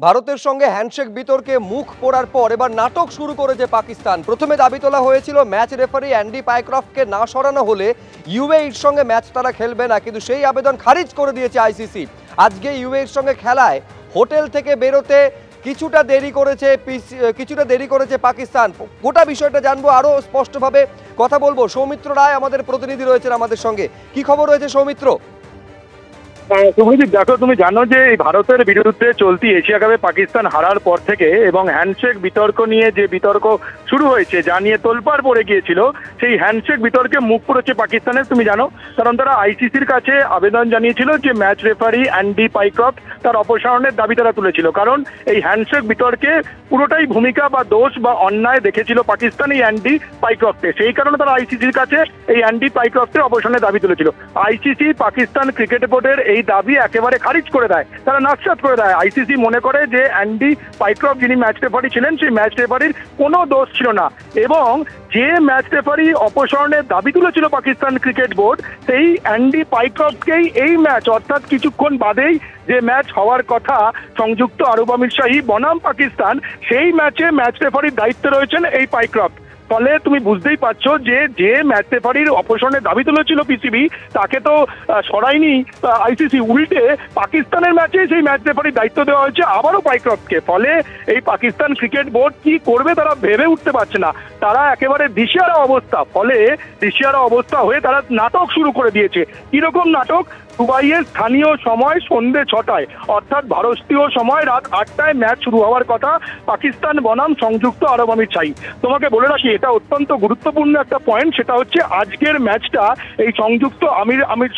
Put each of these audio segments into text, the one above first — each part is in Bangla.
ভারতের সঙ্গে হ্যান্ডশেক বিতর্কে মুখ পোড়ার পর এবার নাটক শুরু করেছে পাকিস্তান। প্রথমে দাবি তোলা হয়েছিল ম্যাচ রেফারি অ্যান্ডি পাইক্রফটকে না সরানো হলে ইউএইর সঙ্গে ম্যাচ তারা খেলবে না, কিন্তু সেই আবেদন খারিজ করে দিয়েছে আইসিসি। আজকে ইউএইর সঙ্গে খেলায় হোটেল থেকে বেরোতে কিছুটা দেরি করেছে পাকিস্তান। গোটা বিষয়টা জানবো, আরো স্পষ্টভাবে কথা বলবো। সৌমিত্র রায় আমাদের প্রতিনিধি রয়েছেন আমাদের সঙ্গে। কি খবর রয়েছে সৌমিত্র? শুভজিৎ, দেখো, তুমি জানো যে এই ভারতের বিরুদ্ধে চলতি এশিয়া কাপে পাকিস্তান হারার পর থেকে এবং হ্যান্ডশেক বিতর্ক নিয়ে যে বিতর্ক শুরু হয়েছে, যা নিয়ে তোলপাড় পড়ে গিয়েছিল, সেই হ্যান্ডশেক বিতর্কে মুখ পুড়েছে পাকিস্তানের, তুমি জানো। কারণ তারা আইসিসির কাছে আবেদন জানিয়েছিল যে ম্যাচ রেফারি অ্যান্ডি পাইক্রফট তার অপসারণের দাবি তারা তুলেছিল। কারণ এই হ্যান্ডশেক বিতর্কে পুরোটাই ভূমিকা বা দোষ বা অন্যায় দেখেছিল পাকিস্তান এই অ্যান্ডি পাইক্রফটে। সেই কারণে তারা আইসিসির কাছে এই অ্যান্ডি পাইক্রফটের অপসারণের দাবি তুলেছিল। আইসিসি পাকিস্তান ক্রিকেট বোর্ডের এই দাবি একেবারে খারিজ করে দেয়, তারা নাকশাত করে দেয়। আইসিসি মনে করে যে অ্যান্ডি পাইক্রফট যিনি ম্যাচ রেফারি ছিলেন, সেই ম্যাচ রেফারির কোনো দোষ ছিল না, এবং যে ম্যাচ রেফারি অপসারণের দাবি তুলেছিল পাকিস্তান ক্রিকেট বোর্ড, সেই অ্যান্ডি পাইক্রফটকেই এই ম্যাচ, অর্থাৎ কিছুক্ষণ বাদেই যে ম্যাচ হওয়ার কথা সংযুক্ত আরব আমিরশাহী বনাম পাকিস্তান, সেই ম্যাচে ম্যাচ রেফারির দায়িত্বে রয়েছেন এই পাইক্রফট। ফলে তুমি বুঝতেই পারছো যে ম্যাচ রেফারির অপসারণের দাবি তুলেছিল পিসিবি, তাকে তো সরায়নি আইসিসি, উল্টে পাকিস্তানের ম্যাচে সেই ম্যাচ রেফারির দায়িত্ব দেওয়া হয়েছে আবারও পাইক্রফটকে। ফলে এই পাকিস্তান ক্রিকেট বোর্ড কি করবে তারা ভেবে উঠতে পারছে না, তারা একেবারে দিশেহারা অবস্থা। ফলে দিশেহারা অবস্থা হয়ে তারা নাটক শুরু করে দিয়েছে। কিরকম নাটক? দুবাইয়ের স্থানীয় সময় সন্ধ্যে 6টায়, অর্থাৎ ভারতীয় সময় রাত 8টায় ম্যাচ শুরু হওয়ার কথা পাকিস্তান বনাম সংযুক্ত আরব আমিরশাহী। তোমাকে বলে রাখি, এটা অত্যন্ত গুরুত্বপূর্ণ একটা পয়েন্ট। সেটা হচ্ছে আজকের ম্যাচটা এই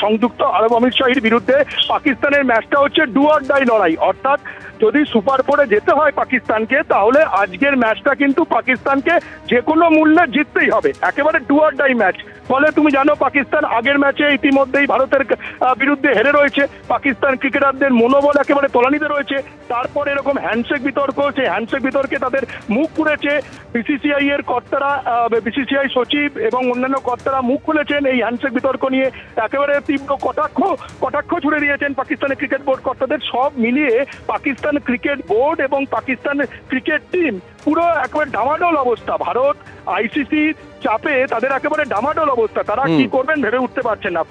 সংযুক্ত আরব আমিরশাহীর বিরুদ্ধে পাকিস্তানের ম্যাচটা হচ্ছে ডু অর ডাই লড়াই। অর্থাৎ যদি সুপার ফোরে যেতে হয় পাকিস্তানকে, তাহলে আজকের ম্যাচটা কিন্তু পাকিস্তানকে যে কোনো মূল্যে জিততেই হবে, একেবারে ডু অর ডাই ম্যাচ। ফলে তুমি জানো পাকিস্তান আগের ম্যাচে ইতিমধ্যেই ভারতের বিরুদ্ধে হেরে রয়েছে, পাকিস্তান ক্রিকেটারদের মনোবল একেবারে তলানিতে রয়েছে। তারপর এরকম হ্যান্ডশেক বিতর্ক, সেই হ্যান্ডশেক বিতর্কে তাদের মুখ খুলেছে বিসিসিআই এর কর্তারা, বিসিসিআই সচিব এবং অন্যান্য কর্তারা মুখ খুলেছেন এই হ্যান্ডশেক বিতর্ক নিয়ে। একেবারে তীব্র কটাক্ষ ছুড়ে দিয়েছেন পাকিস্তানের ক্রিকেট বোর্ড কর্তাদের। সব মিলিয়ে পাকিস্তান ক্রিকেট বোর্ড এবং পাকিস্তান ক্রিকেট টিম পুরো একেবারে ডামাডোল অবস্থা। ভারত আইসিসি চাপে তাদের একেবারে ডামাডোল অবস্থা, তারা কি করবেন ভেবে উঠতে পারছেন না।